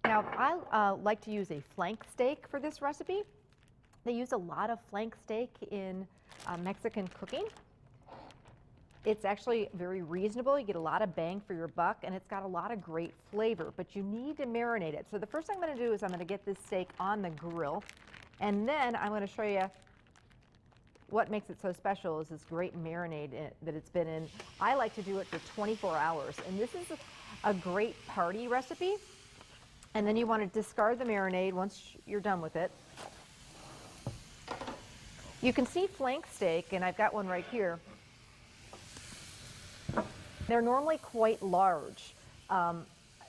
Now, I like to use a flank steak for this recipe. They use a lot of flank steak in Mexican cooking. It's actually very reasonable. You get a lot of bang for your buck, and it's got a lot of great flavor, but you need to marinate it. So the first thing I'm going to do is I'm going to get this steak on the grill, and then I'm going to show you what makes it so special is this great marinade that it's been in. I like to do it for 24 hours, and this is a great party recipe. And then you want to discard the marinade once you're done with it. You can see flank steak, and I've got one right here. They're normally quite large,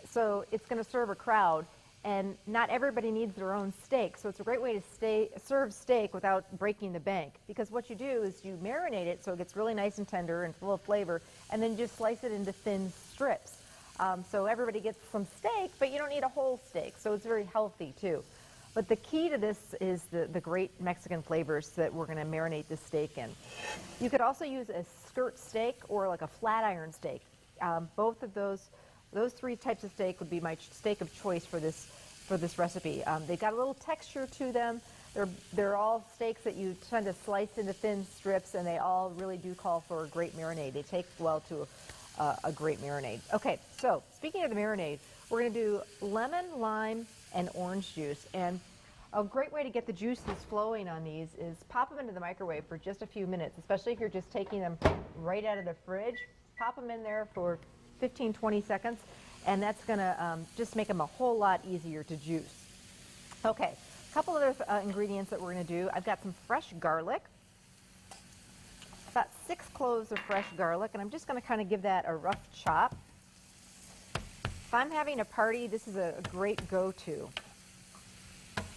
so it's going to serve a crowd, and not everybody needs their own steak, so it's a great way to serve steak without breaking the bank, because what you do is you marinate it so it gets really nice and tender and full of flavor, and then you just slice it into thin strips. So everybody gets some steak, but you don't need a whole steak, so it's very healthy too. But the key to this is the great Mexican flavors that we're going to marinate this steak in. You could also use a skirt steak or like a flat iron steak. Both of those three types of steak would be my steak of choice for this recipe. They've got a little texture to them. They're all steaks that you tend to slice into thin strips, and they all really do call for a great marinade. They take well to a great marinade. Okay, so speaking of the marinade, we're going to do lemon, lime, and orange juice. And a great way to get the juices flowing on these is pop them into the microwave for just a few minutes, especially if you're just taking them right out of the fridge. Pop them in there for 15, 20 seconds, and that's going to just make them a whole lot easier to juice. Okay, a couple other ingredients that we're going to do. I've got some fresh garlic. About 6 cloves of fresh garlic, and I'm just going to kind of give that a rough chop. If I'm having a party, this is a great go-to.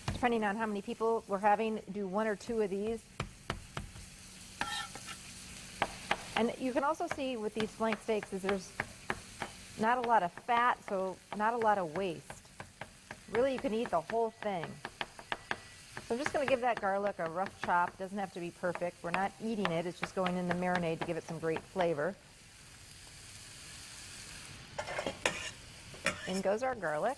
Depending on how many people we're having, do 1 or 2 of these. And you can also see with these flank steaks is there's not a lot of fat, so not a lot of waste. Really, you can eat the whole thing. So I'm just going to give that garlic a rough chop. Doesn't have to be perfect. We're not eating it. It's just going in the marinade to give it some great flavor. In goes our garlic.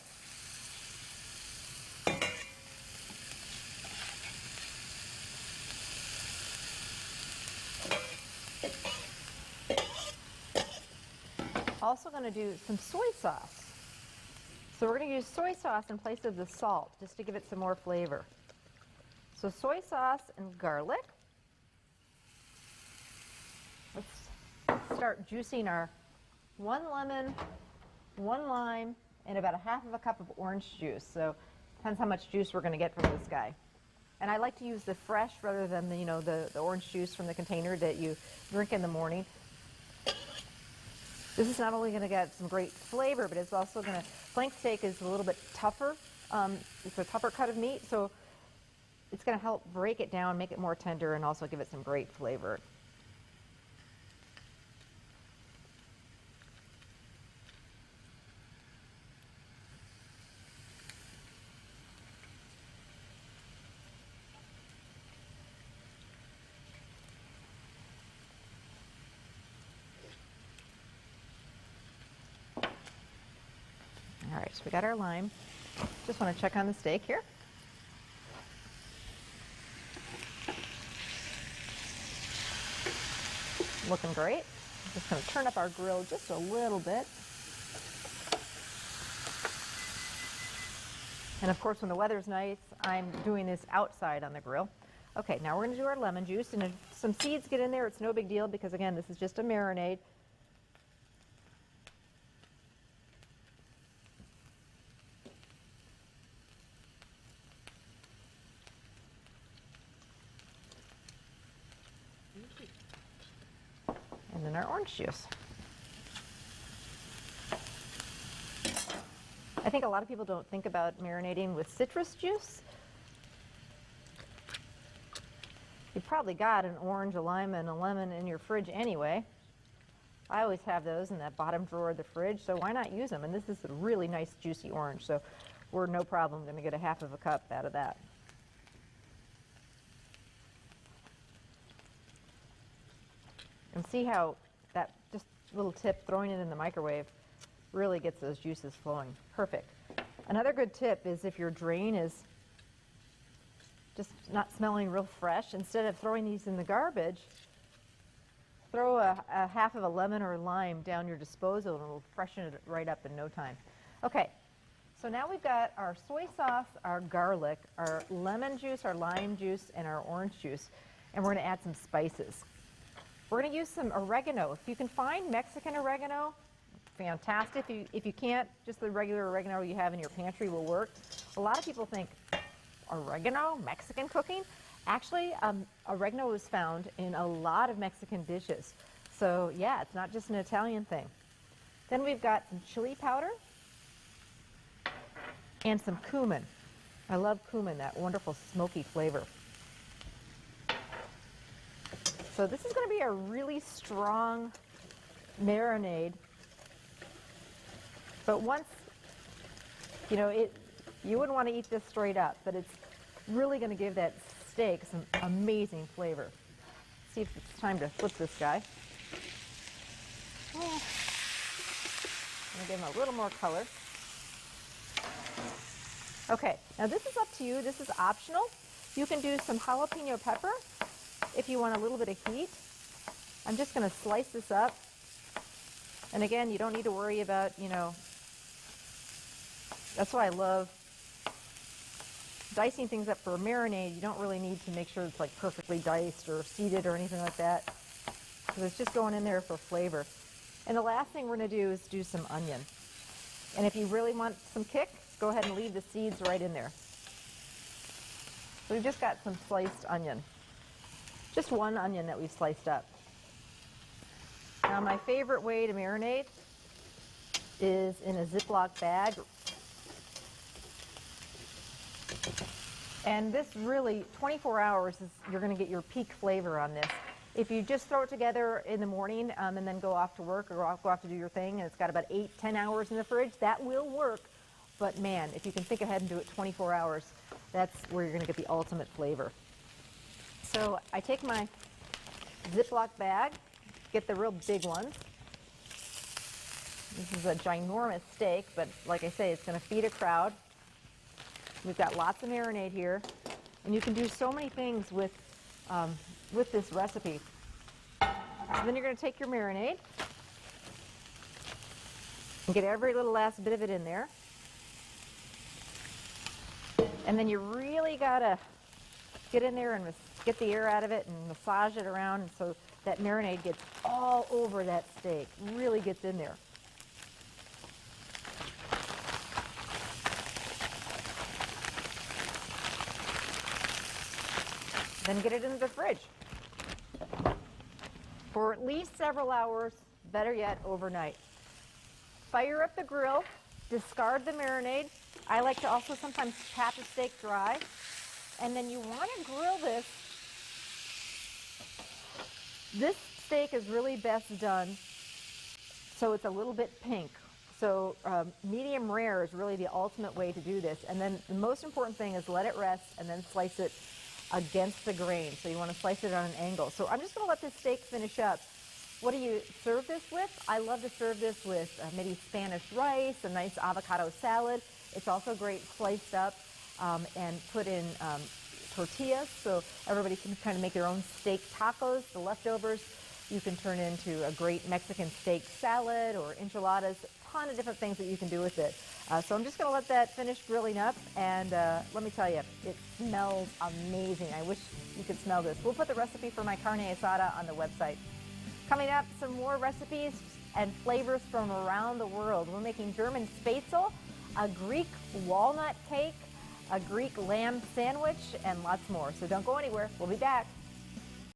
Also going to do some soy sauce. So we're going to use soy sauce in place of the salt just to give it some more flavor. So soy sauce and garlic. Let's start juicing our 1 lemon, 1 lime, and about 1/2 cup of orange juice. So depends how much juice we're going to get from this guy. And I like to use the fresh rather than the orange juice from the container that you drink in the morning. This is not only going to get some great flavor, but it's also going to, flank steak is a little bit tougher. It's a tougher cut of meat, so it's going to help break it down, make it more tender, and also give it some great flavor. All right, so we got our lime. Just want to check on the steak here. Looking great. I'm just going to turn up our grill just a little bit. And of course, when the weather's nice, I'm doing this outside on the grill. Okay, now we're going to do our lemon juice, and if some seeds get in there, it's no big deal because, again, this is just a marinade. And then our orange juice. I think a lot of people don't think about marinating with citrus juice. You've probably got an orange, a lime, and a lemon in your fridge anyway. I always have those in that bottom drawer of the fridge, so why not use them? And this is a really nice juicy orange, so we're no problem going to get 1/2 cup out of that. And see how that just little tip, throwing it in the microwave, really gets those juices flowing. Perfect. Another good tip is if your drain is just not smelling real fresh, instead of throwing these in the garbage, throw a half of a lemon or lime down your disposal and it'll freshen it right up in no time. Okay, so now we've got our soy sauce, our garlic, our lemon juice, our lime juice, and our orange juice, and we're going to add some spices. We're going to use some oregano. If you can find Mexican oregano, fantastic. If you can't, just the regular oregano you have in your pantry will work. A lot of people think, oregano, Mexican cooking? Actually, oregano is found in a lot of Mexican dishes. So yeah, it's not just an Italian thing. Then we've got some chili powder and some cumin. I love cumin, that wonderful smoky flavor. So this is going to be a really strong marinade. But once, you know, you wouldn't want to eat this straight up, but it's really going to give that steak some amazing flavor. See if it's time to flip this guy. I'm going to give him a little more color. Okay, now this is up to you. This is optional. You can do some jalapeno pepper if you want a little bit of heat. I'm just going to slice this up. And again, you don't need to worry about, you know, that's why I love dicing things up for a marinade. You don't really need to make sure it's like perfectly diced or seeded or anything like that, because it's just going in there for flavor. And the last thing we're going to do is do some onion. And if you really want some kick, go ahead and leave the seeds right in there. So we've just got some sliced onion. Just one onion that we've sliced up. Now my favorite way to marinate is in a Ziploc bag. And this really, 24 hours, you're going to get your peak flavor on this. If you just throw it together in the morning and then go off to work or go off to do your thing, and it's got about 8-10 hours in the fridge, that will work. But man, if you can think ahead and do it 24 hours, that's where you're going to get the ultimate flavor. So I take my Ziploc bag, get the real big ones. This is a ginormous steak, but like I say, it's going to feed a crowd. We've got lots of marinade here, and you can do so many things with this recipe. So then you're going to take your marinade and get every little last bit of it in there. And then you really got to get in there and get the air out of it and massage it around so that marinade gets all over that steak, really gets in there. Then get it into the fridge for at least several hours, better yet, overnight. Fire up the grill, discard the marinade. I like to also sometimes pat the steak dry. And then you want to grill this. This steak is really best done so it's a little bit pink. So medium rare is really the ultimate way to do this. And then the most important thing is let it rest and then slice it against the grain. So you want to slice it on an angle. So I'm just going to let this steak finish up. What do you serve this with? I love to serve this with maybe Spanish rice, a nice avocado salad. It's also great sliced up and put in tortillas, so everybody can kind of make their own steak tacos. The leftovers you can turn into a great Mexican steak salad or enchiladas, a ton of different things that you can do with it. So I'm just going to let that finish grilling up, and let me tell you, it smells amazing. I wish you could smell this. We'll put the recipe for my carne asada on the website. Coming up, some more recipes and flavors from around the world. We're making German spätzle, a Greek walnut cake, a Greek lamb sandwich, and lots more. So don't go anywhere. We'll be back.